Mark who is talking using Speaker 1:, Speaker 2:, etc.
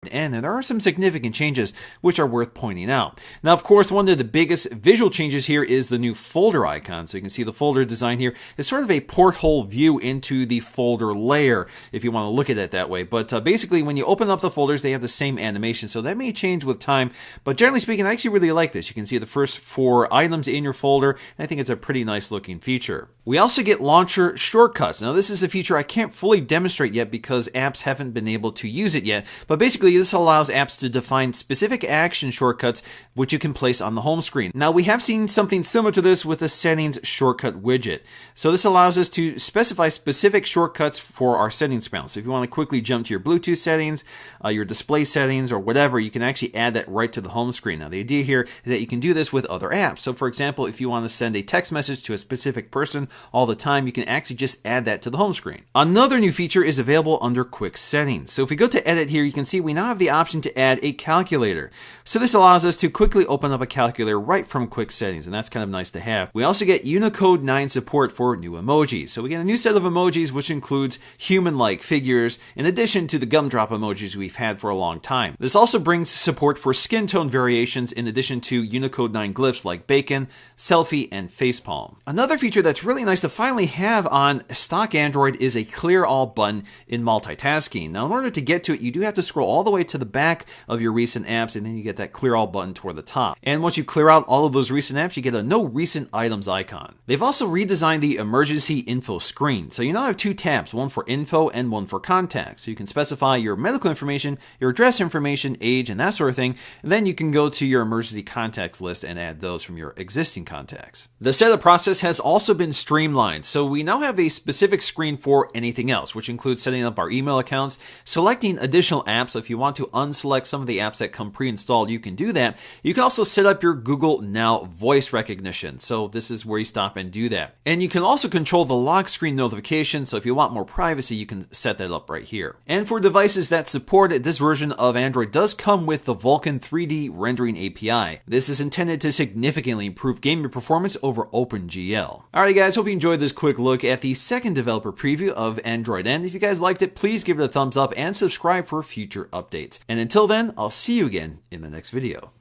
Speaker 1: and there are some significant changes which are worth pointing out. Now, of course, one of the biggest visual changes here is the new folder icon. So you can see the folder design here is sort of a porthole view into the folder layer, if you want to look at it that way. But basically, when you open up the folders, they have the same animation, so that may change with time. But generally speaking, I actually really like this. You can see the first 4 items in your folder, and I think it's a pretty nice looking feature. We also get launcher shortcuts. Now, this is a feature I can't fully demonstrate yet because apps haven't been able to use it yet, but basically this allows apps to define specific action shortcuts which you can place on the home screen. Now, we have seen something similar to this with the settings shortcut widget. So this allows us to specify specific shortcuts for our settings panel. So if you want to quickly jump to your Bluetooth settings, your display settings, or whatever, you can actually add that right to the home screen. Now, the idea here is that you can do this with other apps. So for example, if you want to send a text message to a specific person all the time, you can actually just add that to the home screen. Another new feature is available under quick settings. So if we go to edit here, you can see we now have the option to add a calculator. So this allows us to quickly open up a calculator right from quick settings, and that's kind of nice to have. We also get Unicode 9 support for new emojis. So we get a new set of emojis which includes human-like figures in addition to the gumdrop emojis we've had for a long time. This also brings support for skin tone variations in addition to Unicode 9 glyphs like bacon, selfie, and facepalm. Another feature that's really nice to finally have on stock Android is a clear all button in multitasking. Now, in order to get to it, you do have to scroll all the way to the back of your recent apps, and then you get that clear all button toward the top. And once you clear out all of those recent apps, you get a no recent items icon. They've also redesigned the emergency info screen. So you now have 2 tabs, one for info and one for contacts. So you can specify your medical information, your address information, age, and that sort of thing. And then you can go to your emergency contacts list and add those from your existing contacts. The setup process has also been streamlined. So we now have a specific screen for anything else, which includes setting up our email accounts, selecting additional apps. So if you want to unselect some of the apps that come pre-installed, you can do that. You can also set up your Google Now voice recognition. So this is where you stop and do that. And you can also control the lock screen notification. So if you want more privacy, you can set that up right here. And for devices that support it, this version of Android does come with the Vulkan 3D rendering API. This is intended to significantly improve gaming performance over OpenGL. Alright guys, hope you enjoyed this quick look at the second developer preview of Android N. If you guys liked it, please give it a thumbs up and subscribe for future updates. And until then, I'll see you again in the next video.